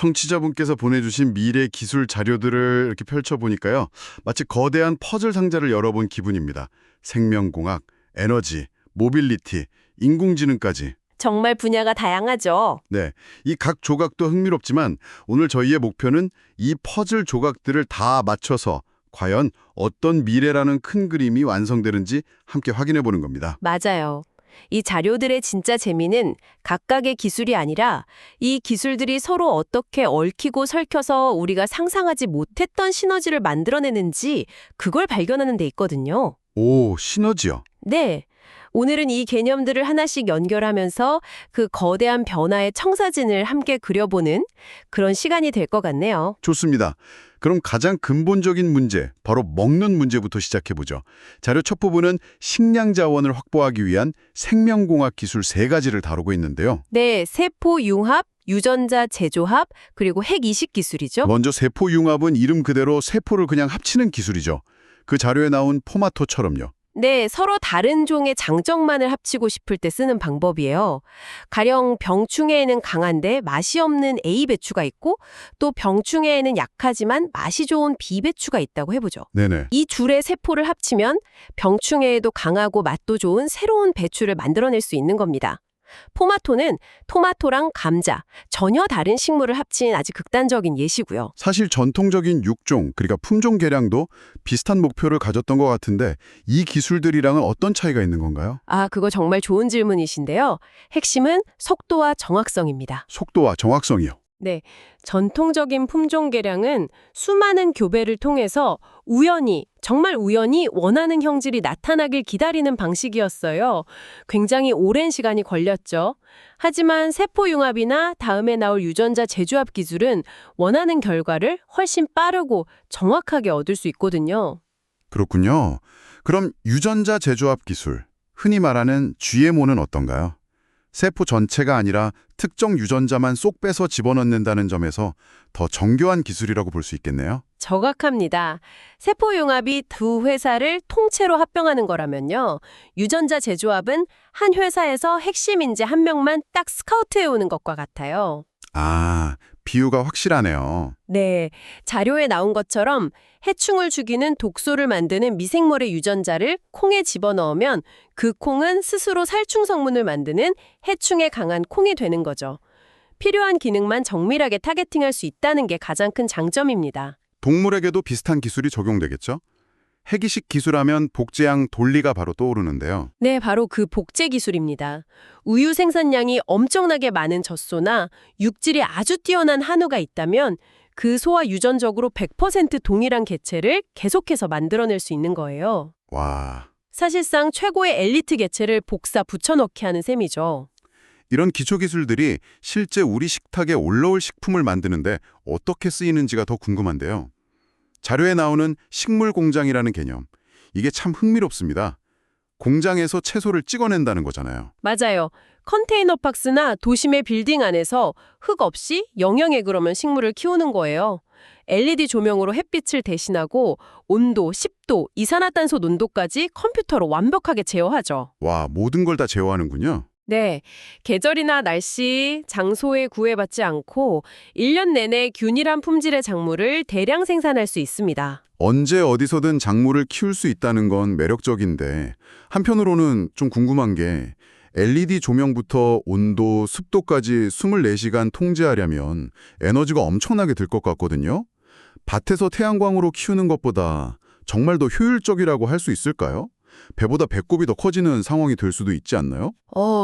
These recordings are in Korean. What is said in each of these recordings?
청취자분께서 보내주신 미래 기술 자료들을 이렇게 펼쳐보니까요. 마치 거대한 퍼즐 상자를 열어본 기분입니다. 생명공학, 에너지, 모빌리티, 인공지능까지. 정말 분야가 다양하죠. 네, 이 각 조각도 흥미롭지만 오늘 저희의 목표는 이 퍼즐 조각들을 다 맞춰서 과연 어떤 미래라는 큰 그림이 완성되는지 함께 확인해 보는 겁니다. 맞아요. 이 자료들의 진짜 재미는 각각의 기술이 아니라 이 기술들이 서로 어떻게 얽히고 설켜서 우리가 상상하지 못했던 시너지를 만들어내는지 그걸 발견하는 데 있거든요. 오, 시너지요. 네. 오늘은 이 개념들을 하나씩 연결하면서 그 거대한 변화의 청사진을 함께 그려보는 그런 시간이 될 것 같네요. 좋습니다. 그럼 가장 근본적인 문제, 바로 먹는 문제부터 시작해보죠. 자료 첫 부분은 식량 자원을 확보하기 위한 생명공학 기술 3가지를 다루고 있는데요. 네, 세포 융합, 유전자 재조합, 그리고 핵 이식 기술이죠. 먼저 세포융합은 이름 그대로 세포를 그냥 합치는 기술이죠. 그 자료에 나온 포마토처럼요. 네, 서로 다른 종의 장점만을 합치고 싶을 때 쓰는 방법이에요. 가령 병충해에는 강한데 맛이 없는 A 배추가 있고 또 병충해에는 약하지만 맛이 좋은 B 배추가 있다고 해보죠. 네네. 이 줄의 세포를 합치면 병충해에도 강하고 맛도 좋은 새로운 배추를 만들어낼 수 있는 겁니다. 포마토는 토마토랑 감자, 전혀 다른 식물을 합친 아주 극단적인 예시고요. 사실 전통적인 육종, 그러니까 품종 개량도 비슷한 목표를 가졌던 것 같은데 이 기술들이랑은 어떤 차이가 있는 건가요? 아, 그거 정말 좋은 질문이신데요. 핵심은 속도와 정확성입니다. 속도와 정확성이요. 네, 전통적인 품종 개량은 수많은 교배를 통해서 우연히, 정말 우연히 원하는 형질이 나타나길 기다리는 방식이었어요. 굉장히 오랜 시간이 걸렸죠. 하지만 세포융합이나 다음에 나올 유전자 재조합 기술은 원하는 결과를 훨씬 빠르고 정확하게 얻을 수 있거든요. 그렇군요. 그럼 유전자 재조합 기술, 흔히 말하는 GMO는 어떤가요? 세포 전체가 아니라 특정 유전자만 쏙 빼서 집어넣는다는 점에서 더 정교한 기술이라고 볼 수 있겠네요. 정확합니다. 세포융합이 두 회사를 통째로 합병하는 거라면요. 유전자 재조합은 한 회사에서 핵심 인재 한 명만 딱 스카우트해오는 것과 같아요. 아, 비유가 확실하네요. 네, 자료에 나온 것처럼 해충을 죽이는 독소를 만드는 미생물의 유전자를 콩에 집어넣으면 그 콩은 스스로 살충 성분을 만드는 해충에 강한 콩이 되는 거죠. 필요한 기능만 정밀하게 타겟팅할 수 있다는 게 가장 큰 장점입니다. 동물에게도 비슷한 기술이 적용되겠죠? 핵이식 기술하면 복제양 돌리가 바로 떠오르는데요. 네, 바로 그 복제 기술입니다. 우유 생산량이 엄청나게 많은 젖소나 육질이 아주 뛰어난 한우가 있다면 그 소와 유전적으로 100% 동일한 개체를 계속해서 만들어낼 수 있는 거예요. 와, 사실상 최고의 엘리트 개체를 복사 붙여넣기 하는 셈이죠. 이런 기초 기술들이 실제 우리 식탁에 올라올 식품을 만드는데 어떻게 쓰이는지가 더 궁금한데요. 자료에 나오는 식물 공장이라는 개념, 이게 참 흥미롭습니다. 공장에서 채소를 찍어낸다는 거잖아요. 맞아요. 컨테이너 박스나 도심의 빌딩 안에서 흙 없이 영영에 그러면 식물을 키우는 거예요. LED 조명으로 햇빛을 대신하고 온도, 습도, 이산화탄소 농도까지 컴퓨터로 완벽하게 제어하죠. 와, 모든 걸 다 제어하는군요. 네, 계절이나 날씨, 장소에 구애받지 않고 1년 내내 균일한 품질의 작물을 대량 생산할 수 있습니다. 언제 어디서든 작물을 키울 수 있다는 건 매력적인데 한편으로는 좀 궁금한 게 LED 조명부터 온도, 습도까지 24시간 통제하려면 에너지가 엄청나게 들 것 같거든요. 밭에서 태양광으로 키우는 것보다 정말 더 효율적이라고 할 수 있을까요? 배보다 배꼽이 더 커지는 상황이 될 수도 있지 않나요?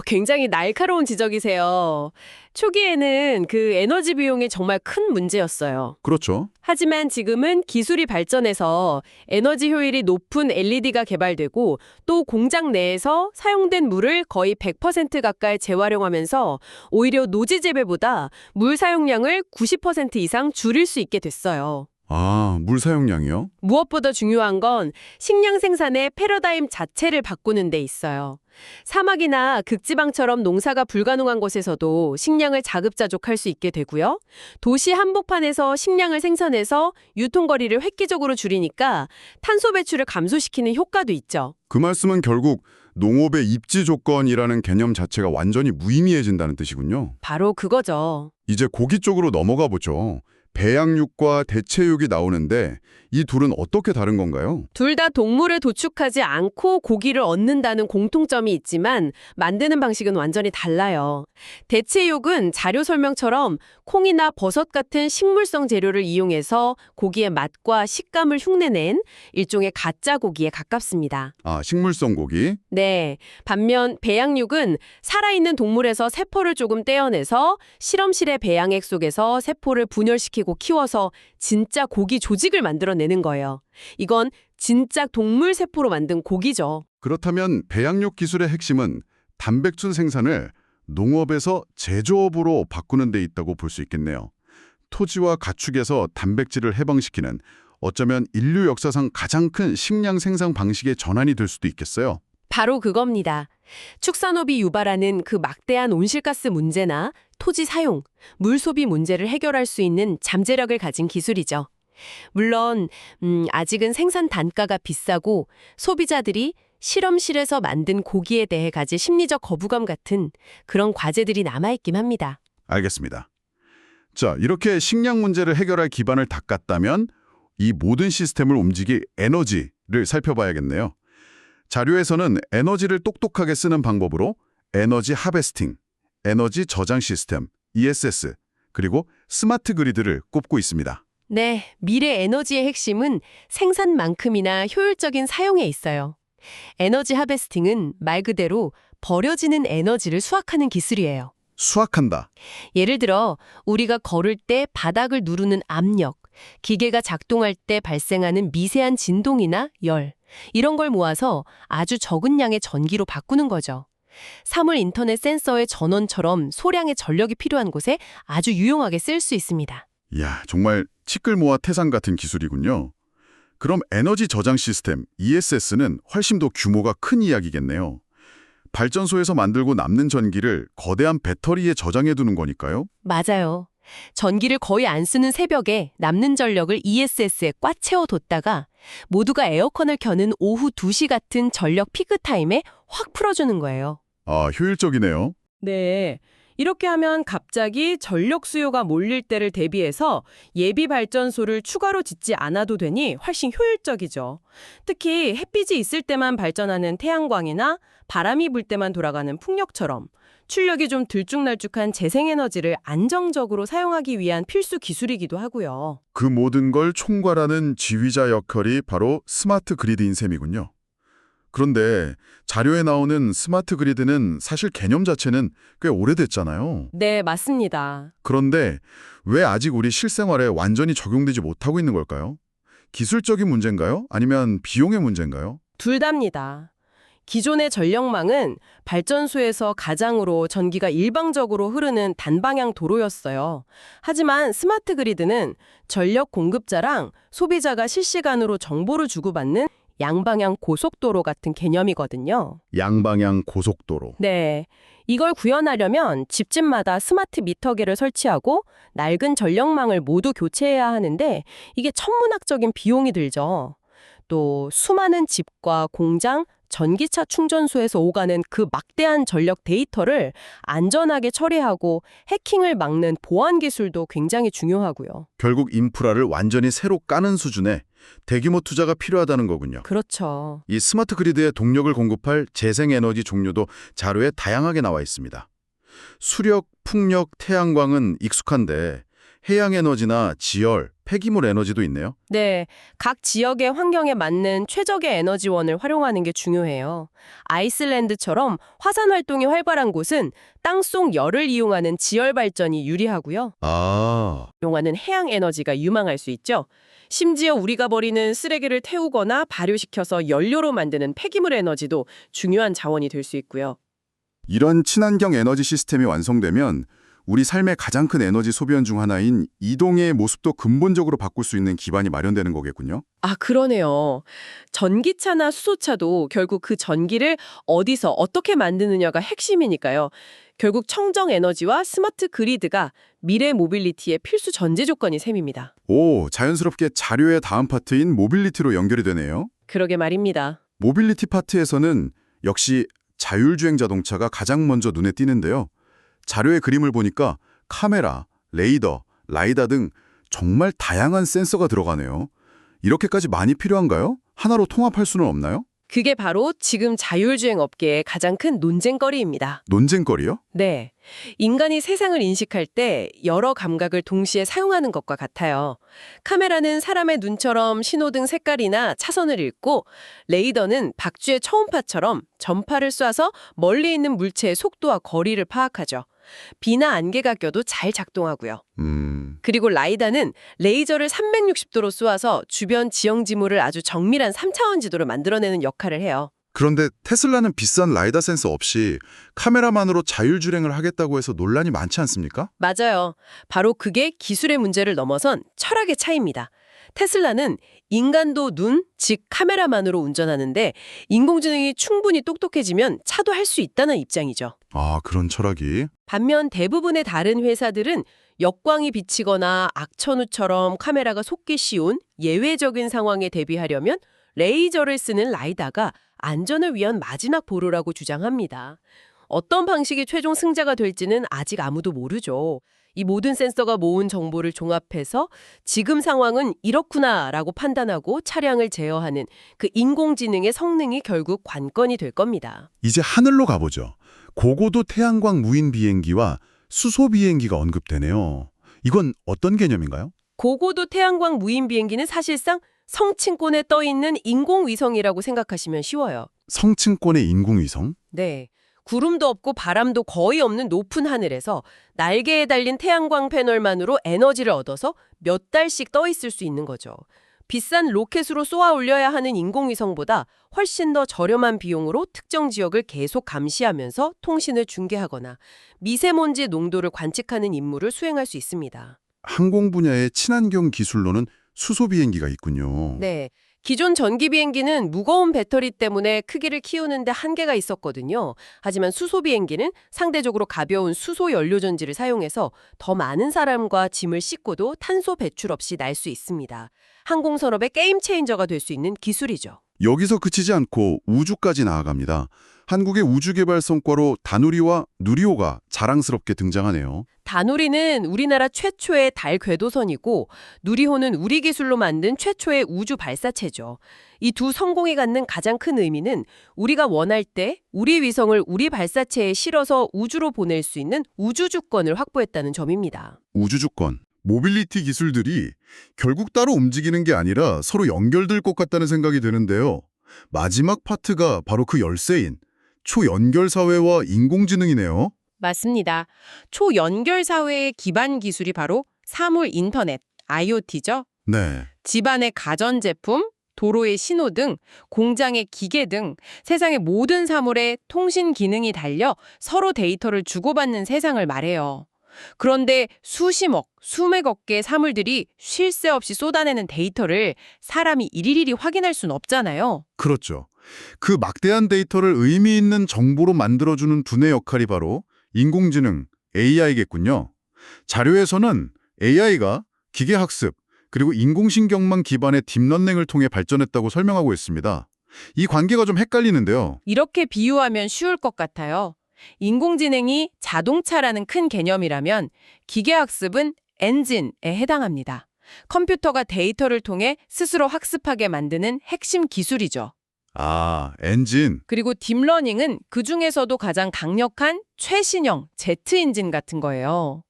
굉장히 날카로운 지적이세요. 초기에는 그 에너지 비용이 정말 큰 문제였어요. 그렇죠. 하지만 지금은 기술이 발전해서 에너지 효율이 높은 LED가 개발되고 또 공장 내에서 사용된 물을 거의 100% 가까이 재활용하면서 오히려 노지 재배보다 물 사용량을 90% 이상 줄일 수 있게 됐어요. 아, 물 사용량이요? 무엇보다 중요한 건 식량 생산의 패러다임 자체를 바꾸는 데 있어요. 사막이나 극지방처럼 농사가 불가능한 곳에서도 식량을 자급자족할 수 있게 되고요. 도시 한복판에서 식량을 생산해서 유통거리를 획기적으로 줄이니까 탄소 배출을 감소시키는 효과도 있죠. 그 말씀은 결국 농업의 입지 조건이라는 개념 자체가 완전히 무의미해진다는 뜻이군요. 바로 그거죠. 이제 고기 쪽으로 넘어가 보죠. 배양육과 대체육이 나오는데 이 둘은 어떻게 다른 건가요? 둘 다 동물을 도축하지 않고 고기를 얻는다는 공통점이 있지만 만드는 방식은 완전히 달라요. 대체육은 자료 설명처럼 콩이나 버섯 같은 식물성 재료를 이용해서 고기의 맛과 식감을 흉내낸 일종의 가짜 고기에 가깝습니다. 아, 식물성 고기? 네. 반면 배양육은 살아있는 동물에서 세포를 조금 떼어내서 실험실의 배양액 속에서 세포를 분열시키고 키워서 진짜 고기 조직을 만들어내는 거예요. 이건 진짜 동물 세포로 만든 고기죠. 그렇다면 배양육 기술의 핵심은 단백질 생산을 농업에서 제조업으로 바꾸는 데 있다고 볼 수 있겠네요. 토지와 가축에서 단백질을 해방시키는 어쩌면 인류 역사상 가장 큰 식량 생산 방식의 전환이 될 수도 있겠어요. 바로 그겁니다. 축산업이 유발하는 그 막대한 온실가스 문제나 토지 사용, 물 소비 문제를 해결할 수 있는 잠재력을 가진 기술이죠. 물론 아직은 생산 단가가 비싸고 소비자들이 실험실에서 만든 고기에 대해 가질 심리적 거부감 같은 그런 과제들이 남아있긴 합니다. 알겠습니다. 자, 이렇게 식량 문제를 해결할 기반을 닦았다면 이 모든 시스템을 움직일 에너지를 살펴봐야겠네요. 자료에서는 에너지를 똑똑하게 쓰는 방법으로 에너지 하베스팅, 에너지 저장 시스템, ESS, 그리고 스마트 그리드를 꼽고 있습니다. 네, 미래 에너지의 핵심은 생산만큼이나 효율적인 사용에 있어요. 에너지 하베스팅은 말 그대로 버려지는 에너지를 수확하는 기술이에요. 수확한다. 예를 들어 우리가 걸을 때 바닥을 누르는 압력, 기계가 작동할 때 발생하는 미세한 진동이나 열, 이런 걸 모아서 아주 적은 양의 전기로 바꾸는 거죠. 사물 인터넷 센서의 전원처럼 소량의 전력이 필요한 곳에 아주 유용하게 쓸 수 있습니다. 이야, 정말 치끌 모아 태산 같은 기술이군요. 그럼 에너지 저장 시스템, ESS는 훨씬 더 규모가 큰 이야기겠네요. 발전소에서 만들고 남는 전기를 거대한 배터리에 저장해 두는 거니까요? 맞아요. 전기를 거의 안 쓰는 새벽에 남는 전력을 ESS에 꽉 채워뒀다가 모두가 에어컨을 켜는 오후 2시 같은 전력 피크 타임에 확 풀어주는 거예요. 아, 효율적이네요. 네. 이렇게 하면 갑자기 전력 수요가 몰릴 때를 대비해서 예비 발전소를 추가로 짓지 않아도 되니 훨씬 효율적이죠. 특히 햇빛이 있을 때만 발전하는 태양광이나 바람이 불 때만 돌아가는 풍력처럼 출력이 좀 들쭉날쭉한 재생에너지를 안정적으로 사용하기 위한 필수 기술이기도 하고요. 그 모든 걸 총괄하는 지휘자 역할이 바로 스마트 그리드인 셈이군요. 그런데 자료에 나오는 스마트 그리드는 사실 개념 자체는 꽤 오래됐잖아요. 네, 맞습니다. 그런데 왜 아직 우리 실생활에 완전히 적용되지 못하고 있는 걸까요? 기술적인 문제인가요? 아니면 비용의 문제인가요? 둘 다입니다. 기존의 전력망은 발전소에서 가장으로 전기가 일방적으로 흐르는 단방향 도로였어요. 하지만 스마트 그리드는 전력 공급자랑 소비자가 실시간으로 정보를 주고받는 양방향 고속도로 같은 개념이거든요. 양방향 고속도로. 네. 이걸 구현하려면 집집마다 스마트 미터기를 설치하고 낡은 전력망을 모두 교체해야 하는데 이게 천문학적인 비용이 들죠. 또 수많은 집과 공장, 전기차 충전소에서 오가는 그 막대한 전력 데이터를 안전하게 처리하고 해킹을 막는 보안 기술도 굉장히 중요하고요. 결국 인프라를 완전히 새로 까는 수준의 대규모 투자가 필요하다는 거군요. 그렇죠. 이 스마트 그리드에 동력을 공급할 재생에너지 종류도 자료에 다양하게 나와 있습니다. 수력, 풍력, 태양광은 익숙한데 해양에너지나 지열, 폐기물 에너지도 있네요. 네, 각 지역의 환경에 맞는 최적의 에너지원을 활용하는 게 중요해요. 아이슬란드처럼 화산 활동이 활발한 곳은 땅속 열을 이용하는 지열 발전이 유리하고요. 아, 이용하는 해양 에너지가 유망할 수 있죠. 심지어 우리가 버리는 쓰레기를 태우거나 발효시켜서 연료로 만드는 폐기물 에너지도 중요한 자원이 될 수 있고요. 이런 친환경 에너지 시스템이 완성되면 우리 삶의 가장 큰 에너지 소비원 중 하나인 이동의 모습도 근본적으로 바꿀 수 있는 기반이 마련되는 거겠군요. 아, 그러네요. 전기차나 수소차도 결국 그 전기를 어디서 어떻게 만드느냐가 핵심이니까요. 결국 청정 에너지와 스마트 그리드가 미래 모빌리티의 필수 전제 조건이 셈입니다. 오, 자연스럽게 자료의 다음 파트인 모빌리티로 연결이 되네요. 그러게 말입니다. 모빌리티 파트에서는 역시 자율주행 자동차가 가장 먼저 눈에 띄는데요. 자료의 그림을 보니까 카메라, 레이더, 라이다 등 정말 다양한 센서가 들어가네요. 이렇게까지 많이 필요한가요? 하나로 통합할 수는 없나요? 그게 바로 지금 자율주행 업계의 가장 큰 논쟁거리입니다. 논쟁거리요? 네. 인간이 세상을 인식할 때 여러 감각을 동시에 사용하는 것과 같아요. 카메라는 사람의 눈처럼 신호등 색깔이나 차선을 읽고, 레이더는 박쥐의 초음파처럼 전파를 쏴서 멀리 있는 물체의 속도와 거리를 파악하죠. 비나 안개가 껴도 잘 작동하고요. 그리고 라이다는 레이저를 360도로 쏘아서 주변 지형 지물을 아주 정밀한 3차원 지도를 만들어내는 역할을 해요. 그런데 테슬라는 비싼 라이다 센서 없이 카메라만으로 자율주행을 하겠다고 해서 논란이 많지 않습니까? 맞아요. 바로 그게 기술의 문제를 넘어선 철학의 차이입니다. 테슬라는 인간도 눈, 즉 카메라만으로 운전하는데 인공지능이 충분히 똑똑해지면 차도 할 수 있다는 입장이죠. 아, 그런 철학이. 반면 대부분의 다른 회사들은 역광이 비치거나 악천후처럼 카메라가 속기 쉬운 예외적인 상황에 대비하려면 레이저를 쓰는 라이다가 안전을 위한 마지막 보루라고 주장합니다. 어떤 방식이 최종 승자가 될지는 아직 아무도 모르죠. 이 모든 센서가 모은 정보를 종합해서 지금 상황은 이렇구나라고 판단하고 차량을 제어하는 그 인공지능의 성능이 결국 관건이 될 겁니다. 이제 하늘로 가보죠. 고고도 태양광 무인 비행기와 수소 비행기가 언급되네요. 이건 어떤 개념인가요? 고고도 태양광 무인 비행기는 사실상 성층권에 떠 있는 인공위성이라고 생각하시면 쉬워요. 성층권의 인공위성? 네. 구름도 없고 바람도 거의 없는 높은 하늘에서 날개에 달린 태양광 패널만으로 에너지를 얻어서 몇 달씩 떠 있을 수 있는 거죠. 비싼 로켓으로 쏘아 올려야 하는 인공위성보다 훨씬 더 저렴한 비용으로 특정 지역을 계속 감시하면서 통신을 중계하거나 미세먼지 농도를 관측하는 임무를 수행할 수 있습니다. 항공 분야의 친환경 기술로는 수소 비행기가 있군요. 네. 기존 전기 비행기는 무거운 배터리 때문에 크기를 키우는데 한계가 있었거든요. 하지만 수소 비행기는 상대적으로 가벼운 수소 연료 전지를 사용해서 더 많은 사람과 짐을 싣고도 탄소 배출 없이 날 수 있습니다. 항공산업의 게임 체인저가 될 수 있는 기술이죠. 여기서 그치지 않고 우주까지 나아갑니다. 한국의 우주개발 성과로 다누리와 누리호가 자랑스럽게 등장하네요. 다누리는 우리나라 최초의 달 궤도선이고 누리호는 우리 기술로 만든 최초의 우주 발사체죠. 이 두 성공이 갖는 가장 큰 의미는 우리가 원할 때 우리 위성을 우리 발사체에 실어서 우주로 보낼 수 있는 우주주권을 확보했다는 점입니다. 우주주권, 모빌리티 기술들이 결국 따로 움직이는 게 아니라 서로 연결될 것 같다는 생각이 드는데요. 마지막 파트가 바로 그 열쇠인 초연결사회와 인공지능이네요. 맞습니다. 초연결 사회의 기반 기술이 바로 사물 인터넷, IoT죠. 네. 집안의 가전제품, 도로의 신호등, 공장의 기계 등 세상의 모든 사물에 통신 기능이 달려 서로 데이터를 주고받는 세상을 말해요. 그런데 수십억, 수백억 개의 사물들이 쉴 새 없이 쏟아내는 데이터를 사람이 일일이 확인할 수는 없잖아요. 그렇죠. 그 막대한 데이터를 의미 있는 정보로 만들어주는 두뇌 역할이 바로 인공지능, AI겠군요. 자료에서는 AI가 기계학습, 그리고 인공신경망 기반의 딥러닝을 통해 발전했다고 설명하고 있습니다. 이 관계가 좀 헷갈리는데요. 이렇게 비유하면 쉬울 것 같아요. 인공지능이 자동차라는 큰 개념이라면 기계학습은 엔진에 해당합니다. 컴퓨터가 데이터를 통해 스스로 학습하게 만드는 핵심 기술이죠. 아, 엔진. 그리고 딥러닝은 그중에서도 가장 강력한 최신형 제트 엔진 같은 거예요.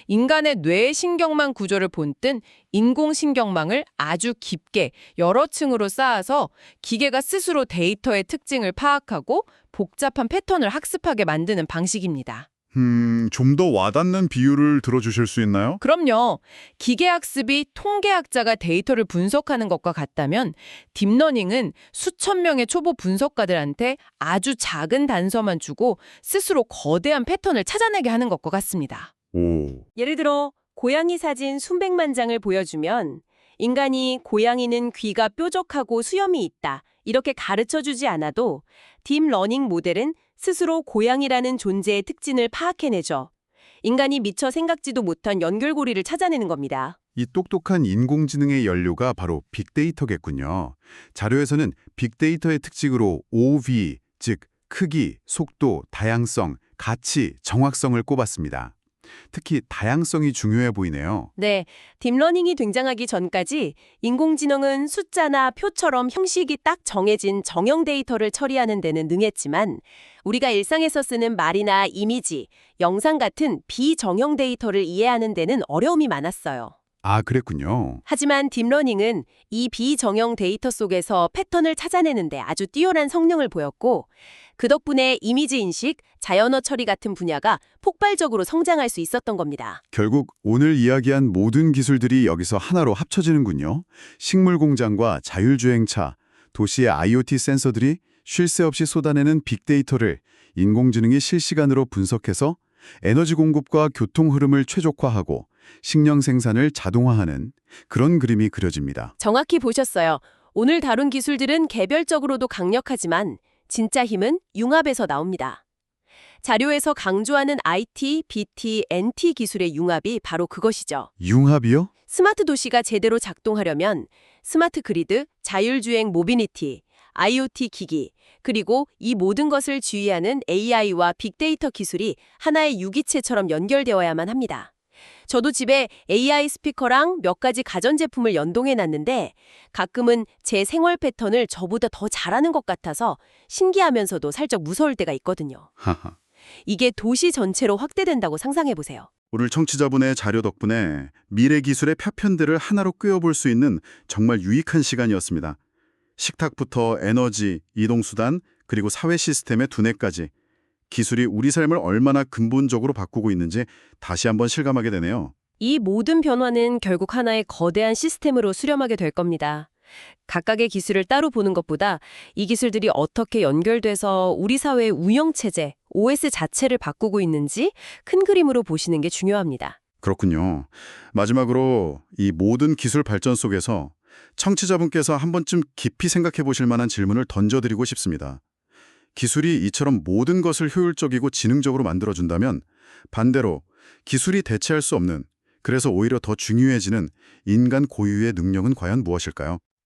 인간의 뇌의 신경망 구조를 본뜬 인공신경망을 아주 깊게 여러 층으로 쌓아서 기계가 스스로 데이터의 특징을 파악하고 복잡한 패턴을 학습하게 만드는 방식입니다. 좀 더 와닿는 비유를 들어주실 수 있나요? 그럼요. 기계학습이 통계학자가 데이터를 분석하는 것과 같다면 딥러닝은 수천 명의 초보 분석가들한테 아주 작은 단서만 주고 스스로 거대한 패턴을 찾아내게 하는 것과 같습니다. 오. 예를 들어 고양이 사진 수백만 장을 보여주면 인간이 고양이는 귀가 뾰족하고 수염이 있다 이렇게 가르쳐주지 않아도 딥러닝 모델은 스스로 고양이라는 존재의 특징을 파악해내죠. 인간이 미처 생각지도 못한 연결고리를 찾아내는 겁니다. 이 똑똑한 인공지능의 연료가 바로 빅데이터겠군요. 자료에서는 빅데이터의 특징으로 OV, 즉 크기, 속도, 다양성, 가치, 정확성을 꼽았습니다. 특히 다양성이 중요해 보이네요. 네, 딥러닝이 등장하기 전까지 인공지능은 숫자나 표처럼 형식이 딱 정해진 정형 데이터를 처리하는 데는 능했지만 우리가 일상에서 쓰는 말이나 이미지, 영상 같은 비정형 데이터를 이해하는 데는 어려움이 많았어요. 아, 그랬군요. 하지만 딥러닝은 이 비정형 데이터 속에서 패턴을 찾아내는데 아주 뛰어난 성능을 보였고 그 덕분에 이미지 인식, 자연어 처리 같은 분야가 폭발적으로 성장할 수 있었던 겁니다. 결국 오늘 이야기한 모든 기술들이 여기서 하나로 합쳐지는군요. 식물 공장과 자율주행차, 도시의 IoT 센서들이 쉴 새 없이 쏟아내는 빅데이터를 인공지능이 실시간으로 분석해서 에너지 공급과 교통 흐름을 최적화하고 식량 생산을 자동화하는 그런 그림이 그려집니다. 정확히 보셨어요. 오늘 다룬 기술들은 개별적으로도 강력하지만 진짜 힘은 융합에서 나옵니다. 자료에서 강조하는 IT, BT, NT 기술의 융합이 바로 그것이죠. 융합이요? 스마트 도시가 제대로 작동하려면 스마트 그리드, 자율주행 모비니티, IoT 기기, 그리고 이 모든 것을 지휘하는 AI와 빅데이터 기술이 하나의 유기체처럼 연결되어야만 합니다. 저도 집에 AI 스피커랑 몇 가지 가전제품을 연동해놨는데 가끔은 제 생활 패턴을 저보다 더 잘하는 것 같아서 신기하면서도 살짝 무서울 때가 있거든요. 하하. 이게 도시 전체로 확대된다고 상상해보세요. 오늘 청취자분의 자료 덕분에 미래 기술의 파편들을 하나로 꿰어볼 수 있는 정말 유익한 시간이었습니다. 식탁부터 에너지, 이동수단, 그리고 사회 시스템의 두뇌까지 기술이 우리 삶을 얼마나 근본적으로 바꾸고 있는지 다시 한번 실감하게 되네요. 이 모든 변화는 결국 하나의 거대한 시스템으로 수렴하게 될 겁니다. 각각의 기술을 따로 보는 것보다 이 기술들이 어떻게 연결돼서 우리 사회의 운영체제, OS 자체를 바꾸고 있는지 큰 그림으로 보시는 게 중요합니다. 그렇군요. 마지막으로 이 모든 기술 발전 속에서 청취자분께서 한 번쯤 깊이 생각해 보실 만한 질문을 던져드리고 싶습니다. 기술이 이처럼 모든 것을 효율적이고 지능적으로 만들어준다면 반대로 기술이 대체할 수 없는, 그래서 오히려 더 중요해지는 인간 고유의 능력은 과연 무엇일까요?